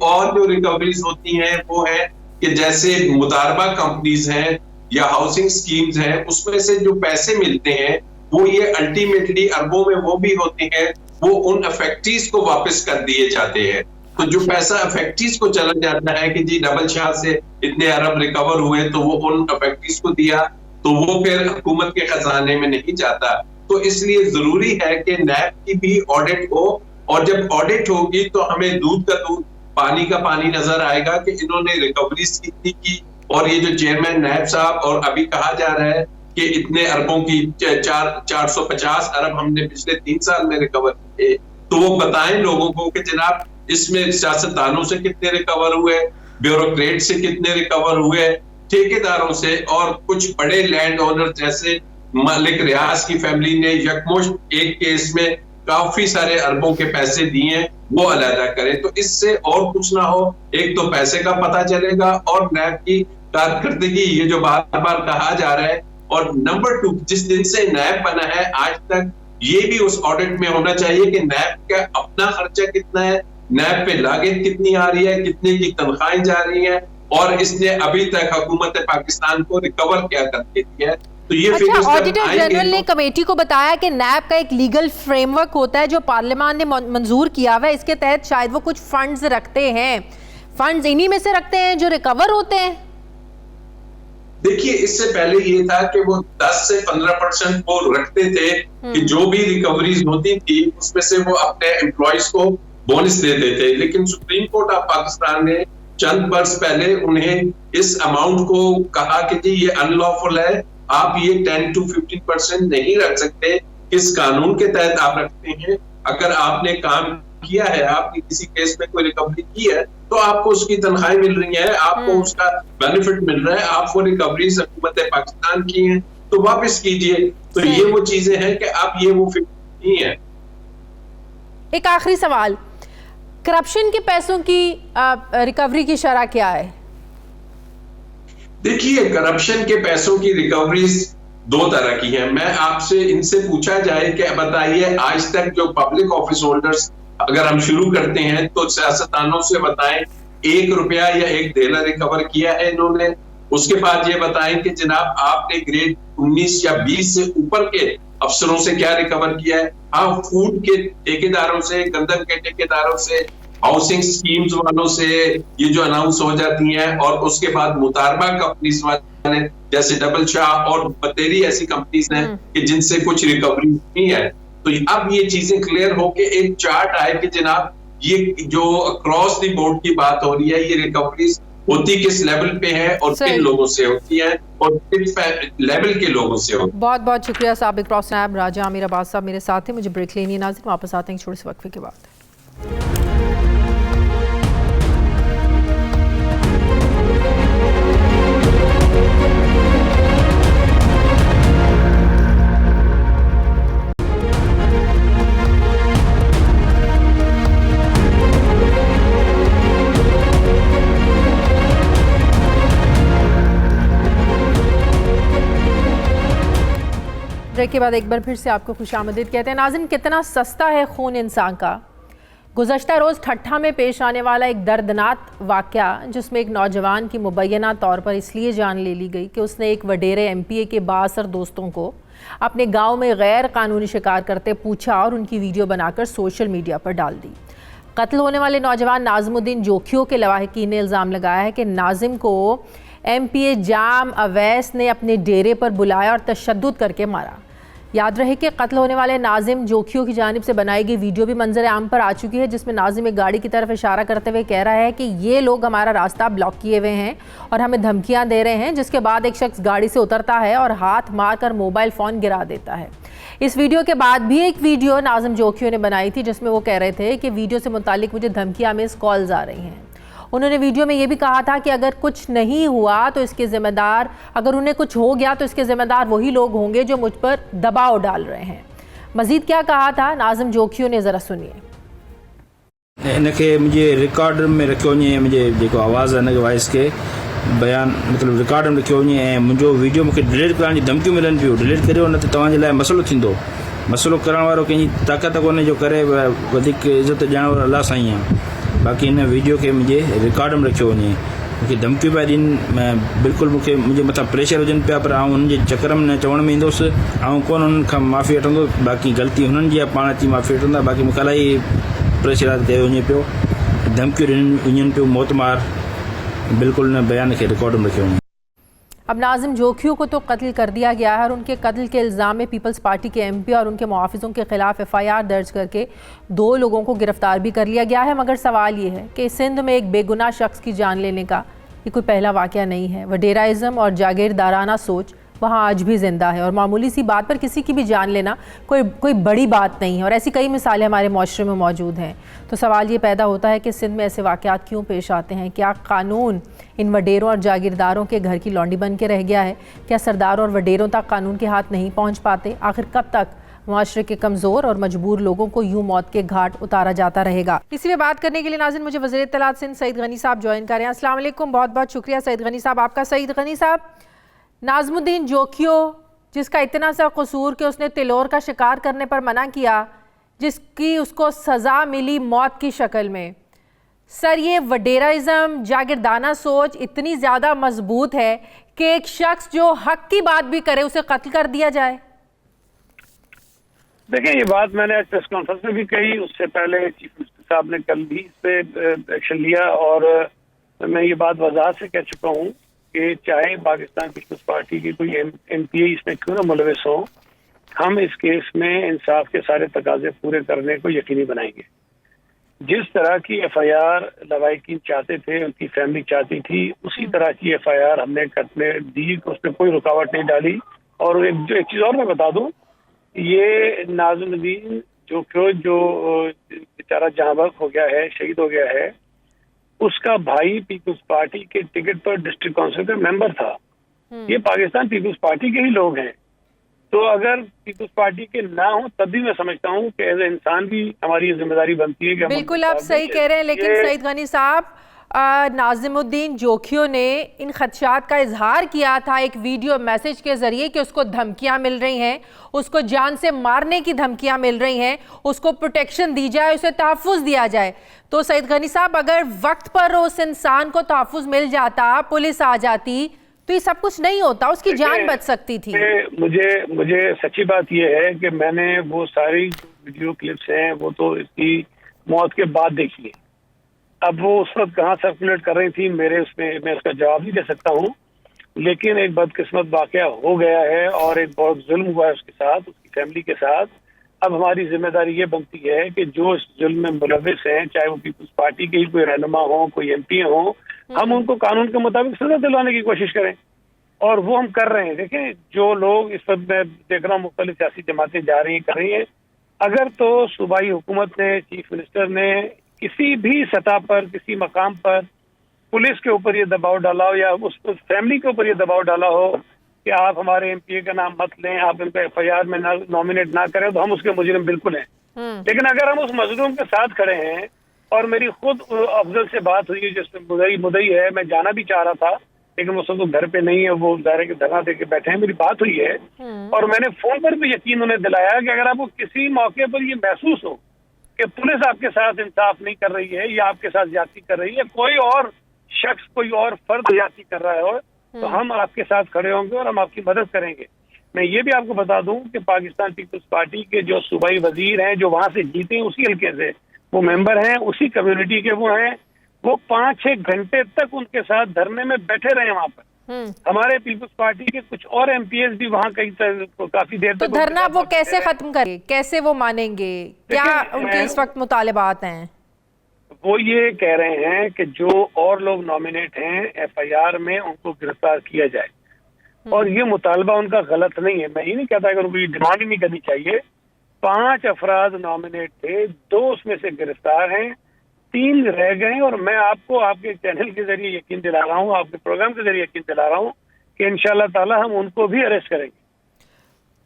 और जो रिकवरीज होती हैं वो है कि जैसे मुदारबा कंपनीज हैं या हाउसिंग स्कीम्स हैं, उसमें से जो पैसे मिलते हैं वो ये अल्टीमेटली अरबों में वो भी होते हैं, वो उन अफेक्टीज को वापस कर दिए जाते हैं। तो जो पैसा अफेक्टीज को चला जाता है कि जी डबल शाह से इतने अरब रिकवर हुए, तो वो उन अफेक्टीज को दिया, तो वो फिर हुकूमत के खजाने में नहीं जाता। तो इसलिए जरूरी है कि नैब की भी ऑडिट हो, और जब ऑडिट होगी तो हमें दूध का दूध पानी का पानी नजर आएगा कि इन्होंने रिकवरीज कितनी की। और ये जो चेयरमैन नैब साहब, और अभी कहा जा रहा है कि इतने अरबों की 450 अरब हमने पिछले 3 साल में रिकवर किए, तो वो बताएं लोगों को कि जनाब इसमें सियासतदानों से कितने रिकवर हुए, ब्यूरोक्रेट से कितने रिकवर हुए, ठेकेदारों से, और कुछ बड़े लैंड ओनर जैसे मालिक रियाज की फैमिली ने यकमुश्त एक केस में काफी सारे अरबों के पैसे दिए, वो अलहदा करें। तो इससे और कुछ ना हो, एक तो पैसे का पता चलेगा और नैब की कारकर्दगी, ये जो बार बार कहा जा रहा है, और नंबर 2, जिस दिन से नैब बना है आज तक ये भी उस ऑडिट में होना चाहिए कि नैब का अपना खर्चा कितना है, नैब पे लागत कितनी आ रही है, कितने की तनख्वाहें जा रही हैं, और इसने अभी तक हुकूमत पाकिस्तान को रिकवर क्या करके दिया है। तो ये ऑडिटर जनरल ने कमेटी को बताया कि नैब का एक लीगल फ्रेमवर्क होता है जो पार्लियामान ने मंजूर किया हुआ है, इसके तहत शायद वो कुछ फंड्स रखते हैं, फंड्स इन्हीं में से रखते हैं जो रिकवर होते हैं। देखिए, इससे पहले ये था कि वो 10 से 15% वो रखते थे कि जो भी रिकवरीज होती थी उसमें से वो अपने एम्प्लॉयज को बोनस देते थे, लेकिन सुप्रीम कोर्ट ऑफ पाकिस्तान ने चंद वर्ष पहले उन्हें इस अमाउंट को कहा कि जी ये अनलॉफुल है, आप ये 10 to 15% नहीं रख सकते। किस कानून के तहत आप रखते हैं? अगर आपने काम किया है, आपने किसी केस में कोई रिकवरी की है, तो आपको उसकी तनख्वाहें मिल रही है, आपको उसका बेनिफिट मिल रहा है, आप वो रिकवरीज हुकूमत पाकिस्तान की हैं तो वापस कीजिए। तो ये वो चीजें हैं कि अब ये वो फिक्र नहीं है। एक आखिरी सवाल, करप्शन के पैसों की रिकवरी की शरह क्या है? देखिए, करप्शन के पैसों की रिकवरीज 2 तरह की है। मैं आपसे इनसे पूछा जाए कि बताइए आज तक जो पब्लिक ऑफिस होल्डर्स, अगर हम शुरू करते हैं तो सियासतदानों से बताएं 1 रुपया या 1 देना रिकवर किया है इन्होंने। उसके बाद ये बताएं कि जनाब आपने ग्रेड 19 या 20 से ऊपर के अफसरों से क्या रिकवर किया है। हाँ, फूड के ठेकेदारों से, गंदम के ठेकेदारों से, हाउसिंग स्कीम्स वालों से ये जो अनाउंस हो जाती हैं, और उसके बाद मुतारबा कंपनीज वाले जैसे डबल शाह और बतेरी ऐसी कंपनीज हैं कि जिनसे कुछ रिकवरी नहीं है। तो अब ये चीजें क्लियर हो के एक चार्ट आए कि जनाब ये जो अक्रॉस द बोर्ड की बात हो रही है, ये रिकवरीज होती किस लेवल पे है और किन लोगों से होती है और किस लेवल के लोगों से होती है। बहुत बहुत शुक्रिया साबिक क्रॉस नायब राजा आमिर अब्बास साहब मेरे साथ हैं। मुझे ब्रेक लेनी है नाज़रीन, वापस आते हैं छोटे से वक्फे के बाद। ब्रेक के बाद एक बार फिर से आपको खुशामदीद कहते हैं। नाज़रीन, कितना सस्ता है खून इंसान का। गुज़श्ता रोज़ ठट्ठा में पेश आने वाला एक दर्दनाक वाक़या, जिसमें एक नौजवान की मुबैना तौर पर इसलिए जान ले ली गई कि उसने एक वडेरे MPA के बाअसर दोस्तों को अपने गांव में गैर कानूनी शिकार करते पूछा और उनकी वीडियो बनाकर सोशल मीडिया पर डाल दी। कत्ल होने वाले नौजवान नाज़मुद्दीन जोखियों के लवाहिकीन ने इल्ज़ाम लगाया है कि नाजिम को MPA जाम अवैस ने अपने डेरे पर बुलाया और तशद्दुद करके मारा। याद रहे कि कत्ल होने वाले नाजिम जोखियों की जानिब से बनाई गई वीडियो भी मंजर आम पर आ चुकी है, जिसमें नाजिम एक गाड़ी की तरफ इशारा करते हुए कह रहा है कि ये लोग हमारा रास्ता ब्लॉक किए हुए हैं और हमें धमकियां दे रहे हैं। जिसके बाद एक शख्स गाड़ी से उतरता है और हाथ मारकर मोबाइल फ़ोन गिरा देता है। इस वीडियो के बाद भी एक वीडियो नाज़िम जोखियों ने बनाई थी जिसमें वो कह रहे थे कि वीडियो से मुतालिक मुझे धमकियां मिस कॉल्स आ रही हैं। उन्होंने वीडियो में ये भी कहा था कि अगर कुछ नहीं हुआ तो इसके ज़िम्मेदार, अगर उन्हें कुछ हो गया तो इसके ज़िम्मेदार वही लोग होंगे जो मुझ पर दबाव डाल रहे हैं। मज़ीद क्या कहा था नाज़िम जोखियों ने, ज़रा सुनिए। इनके मुझे रिकॉर्ड में रखियो वञे, मुझे जेको आवाज़ आहे वॉइस के बयान मतलब रिकॉर्ड में रखियो वञे ऐं मुंहिंजो वीडियो मूंखे डिलीट करण जी धमकियूं मिलनि पियूं। डिलीट करियो न त तव्हांजे लाइ मसइलो थींदो। मसइलो करण वारो कंहिंजी ताक़त कोन्हे जो करे वधीक इज़त ॾियण वारो अलाह साईं आहे। बाक़ी हिन वीडियो खे मुंहिंजे रिकॉर्ड में रखियो वञे। मूंखे धमकियूं पिया ॾियनि, बिल्कुलु मूंखे मुंहिंजे मथां प्रेशर हुजनि पिया, पर आउं हुननि जे चकर में न चवण में ईंदुसि। ऐं कोन हुननि खां माफ़ी वठंदो, बाक़ी ग़लती हुननि जी आहे, पाण अची माफ़ी वठंदा। बाक़ी मूंखे इलाही प्रेशर कयो वञे पियो, धमकियूं ॾियनि पियूं मौतमार। बिल्कुल न बयान के रिकॉर्ड में रखे हुए। अब नाज़िम जोखियों को तो कत्ल कर दिया गया है और उनके कत्ल के इल्ज़ाम में पीपल्स पार्टी के एमपी और उनके मुआफ़िज़ों के ख़िलाफ़ FIR दर्ज करके 2 लोगों को गिरफ्तार भी कर लिया गया है। मगर सवाल ये है कि सिंध में एक बेगुनाह शख्स की जान लेने का ये कोई पहला वाक़या नहीं है। वडेराइज़म और जागीरदाराना सोच वहाँ आज भी ज़िंदा है और मामूली सी बात पर किसी की भी जान लेना कोई बड़ी बात नहीं है और ऐसी कई मिसालें हमारे माशरे में मौजूद हैं। तो सवाल ये पैदा होता है कि सिंध में ऐसे वाक़यात क्यों पेश आते हैं? क्या कानून इन वडेरों और जागीरदारों के घर की लौंडी बन के रह गया है? क्या सरदारों और वडेरों तक कानून के हाथ नहीं पहुँच पाते? आखिर कब तक माशरे के कमज़ोर और मजबूर लोगों को यूँ मौत के घाट उतारा जाता रहेगा? इसी पे बात करने के लिए नाज़रीन मुझे वज़ीर इत्तलात सिंध सईद गनी साहब ज्वाइन करें। अस्सलाम वालेकुम, बहुत बहुत शुक्रिया सईद गनी साहब आपका। सईद गनी साहब, नाज़मुद्दीन जोखियो जिसका इतना सा कसूर कि उसने तिलोर का शिकार करने पर मना किया, जिसकी उसको सज़ा मिली मौत की शक्ल में, सर ये वडेराइज़म जागीरदाना सोच इतनी ज़्यादा मजबूत है कि एक शख्स जो हक की बात भी करे उसे कत्ल कर दिया जाए? देखें, ये बात मैंने आज प्रेस कॉन्फ्रेंस में भी कही, उससे पहले चीफ मिनिस्टर साहब ने कल भी इस पे एक्शन लिया और मैं ये बात वजाहत से कह चुका हूँ कि चाहे पाकिस्तान पीपल्स पार्टी की कोई MPA इसमें क्यों ना मुलविस हो, हम इस केस में इंसाफ के सारे तकाजे पूरे करने को यकीनी बनाएंगे। जिस तरह की FIR लवाहिकीन चाहते थे, उनकी फैमिली चाहती थी, उसी तरह की FIR हमने करने दी, उसमें कोई रुकावट नहीं डाली। और एक चीज़ और मैं बता दूं, ये नाज़मुद्दीन जो बेचारा जहां बख्श हो गया है, शहीद हो गया है, उसका भाई पीपल्स पार्टी के टिकट पर डिस्ट्रिक्ट काउंसिल का मेंबर था। ये पाकिस्तान पीपल्स पार्टी के ही लोग हैं। तो अगर पीपल्स पार्टी के ना हो तब भी मैं समझता हूँ कि एज ए इंसान भी हमारी जिम्मेदारी बनती है कि बिल्कुल आप सही कह रहे हैं, लेकिन सईद गनी साहब, नाज़िमुद्दीन जोखियो ने इन खदशात का इजहार किया था एक वीडियो मैसेज के ज़रिए कि उसको धमकियां मिल रही हैं, उसको जान से मारने की धमकियां मिल रही हैं, उसको प्रोटेक्शन दी जाए, उसे तहफ़्फ़ुज़ दिया जाए। तो सईद गनी साहब, अगर वक्त पर उस इंसान को तहफ़्फ़ुज़ मिल जाता, पुलिस आ जाती, तो ये सब कुछ नहीं होता, उसकी जान बच सकती थी। मुझे सच्ची बात यह है कि मैंने वो सारी वीडियो क्लिप्स हैं वो तो इसकी मौत के बाद देखी है। अब वो उस वक्त कहाँ सर्कुलेट कर रही थी मैं उसका जवाब नहीं दे सकता हूँ, लेकिन एक बदकिस्मत वाकया हो गया है और एक बहुत जुल्म हुआ है उसके साथ, उसकी फैमिली के साथ। अब हमारी जिम्मेदारी ये बनती है कि जो इस जुल्म में मुलविस हैं, चाहे वो पीपल्स पार्टी के ही कोई रहनुमा हो, कोई MP हो, हम उनको कानून के मुताबिक सजा दिलवाने की कोशिश करें और वो हम कर रहे हैं। देखें, जो लोग इस वक्त मैं देख रहा हूँ मुख्तलिफ सियासी जमातें जा रही हैं, कर रही हैं, अगर तो सूबाई हुकूमत ने, चीफ मिनिस्टर ने किसी भी सतह पर, किसी मकाम पर पुलिस के ऊपर ये दबाव डाला हो या उस फैमिली के ऊपर ये दबाव डाला हो कि आप हमारे MPA का नाम मत लें, आप इनको FIR में नॉमिनेट ना करें, तो हम उसके मुजरिम बिल्कुल हैं। लेकिन अगर हम उस मजलूम के साथ खड़े हैं, और मेरी खुद अफजल से बात हुई जिसमें मुदई है, मैं जाना भी चाह रहा था लेकिन वो सब तो घर पे नहीं है, वो दायरे के धरना दे के बैठे हैं, मेरी बात हुई है और मैंने फोन पर भी यकीन उन्हें दिलाया कि अगर आपको किसी मौके पर ये महसूस हो कि पुलिस आपके साथ इंसाफ नहीं कर रही है या आपके साथ ज्यादती कर रही है, कोई और शख्स, कोई और फर्द ज्यादती कर रहा है, तो हम आपके साथ खड़े होंगे और हम आपकी मदद करेंगे। मैं ये भी आपको बता दूं कि पाकिस्तान पीपल्स पार्टी के जो सूबाई वजीर हैं, जो वहां से जीते हैं, उसी हल्के से वो मेंबर हैं, उसी कम्युनिटी के वो हैं, वो 5-6 घंटे तक उनके साथ धरने में बैठे रहे वहां पर। हमारे पीपल्स पार्टी के कुछ और MPs भी वहाँ काफी देर तक। तो धरना वो कैसे खत्म करेंगे, कैसे वो मानेंगे, क्या उनके इस वक्त मुतालिबात हैं? वो ये कह रहे हैं कि जो और लोग नॉमिनेट हैं FIR में, उनको गिरफ्तार किया जाए। और ये मुतालबा उनका गलत नहीं है। मैं ये नहीं कहता कि उनको ये डिमांड ही नहीं करनी चाहिए। 5 अफराद नॉमिनेट थे, 2 उसमें से गिरफ्तार हैं, 3 रह गए, और मैं आपको आपके चैनल के जरिए यकीन दिला रहा हूँ, आपके प्रोग्राम के जरिए यकीन दिला रहा हूँ कि इंशाल्लाह ताला हम उनको भी अरेस्ट करेंगे।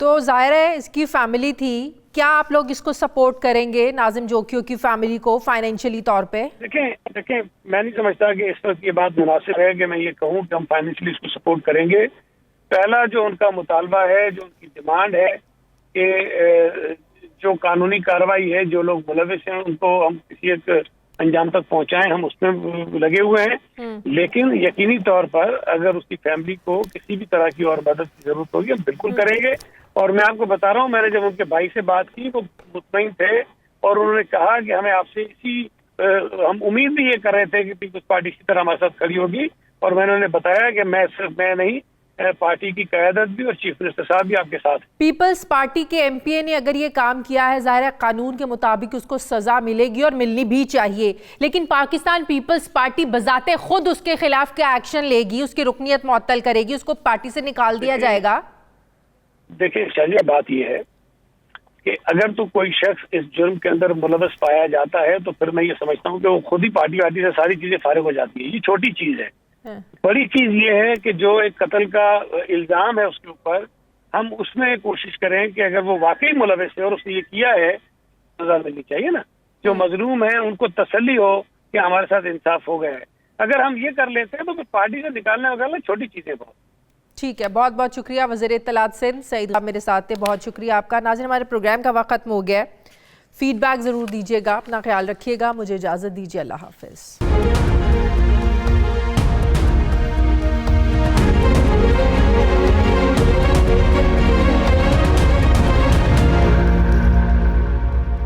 तो जाहिर है इसकी फैमिली थी, क्या आप लोग इसको सपोर्ट करेंगे नाजिम जोकियों की फैमिली को फाइनेंशियली तौर पे? देखें मैं नहीं समझता कि इस वक्त ये बात मुनासिब है कि मैं ये कहूँ कि हम फाइनेंशियली इसको सपोर्ट करेंगे। पहला जो उनका मुतालबा है, जो उनकी डिमांड है कि जो कानूनी कार्रवाई है, जो लोग मुलविस हैं उनको हम किसी एक अंजाम तक पहुंचाएं, हम उसमें लगे हुए हैं। लेकिन यकीनी तौर पर अगर उसकी फैमिली को किसी भी तरह की और मदद की जरूरत होगी हम बिल्कुल करेंगे। और मैं आपको बता रहा हूँ, मैंने जब उनके भाई से बात की वो मुतमईन थे और उन्होंने कहा कि हमें आपसे हम उम्मीद भी ये कर रहे थे कि पीपल्स पार्टी इसी तरह हमारे साथ खड़ी होगी, और मैंने उन्हें बताया कि मैं सिर्फ मैं नहीं, पार्टी की क़यादत भी और चीफ मिनिस्टर साहब भी आपके साथ। पीपल्स पार्टी के एमपीए ने अगर ये काम किया है, जाहिर है कानून के मुताबिक उसको सजा मिलेगी और मिलनी भी चाहिए, लेकिन पाकिस्तान पीपल्स पार्टी बजाते खुद उसके खिलाफ क्या एक्शन लेगी? उसकी रुकनियत मुअत्तल करेगी, उसको पार्टी से निकाल दिया जाएगा? देखिए शाजिया, बात यह है कि अगर तो कोई शख्स इस जुर्म के अंदर मुलविस पाया जाता है तो फिर मैं ये समझता हूँ कि वो खुद ही पार्टी वार्टी से सारी चीजें फारिग हो जाती है। ये छोटी चीज है। बड़ी चीज ये है कि जो एक कत्ल का इल्जाम है उसके ऊपर, हम उसमें कोशिश करें कि अगर वो वाकई मुलविस है और उसने ये किया है, सजा मिलनी चाहिए ना। जो मजलूम है उनको तसल्ली हो कि हमारे साथ इंसाफ हो गया है। अगर हम ये कर लेते हैं तो फिर पार्टी से निकालने वगैरह छोटी चीजें बहुत। ठीक है, बहुत बहुत शुक्रिया वज़ीर इत्तलात सिंध सईद आप मेरे साथ थे, बहुत शुक्रिया आपका। नाज़रीन, हमारे प्रोग्राम का वक्त खत्म हो गया है। फीडबैक ज़रूर दीजिएगा, अपना ख्याल रखिएगा, मुझे इजाज़त दीजिए, अल्लाह हाफ़िज़।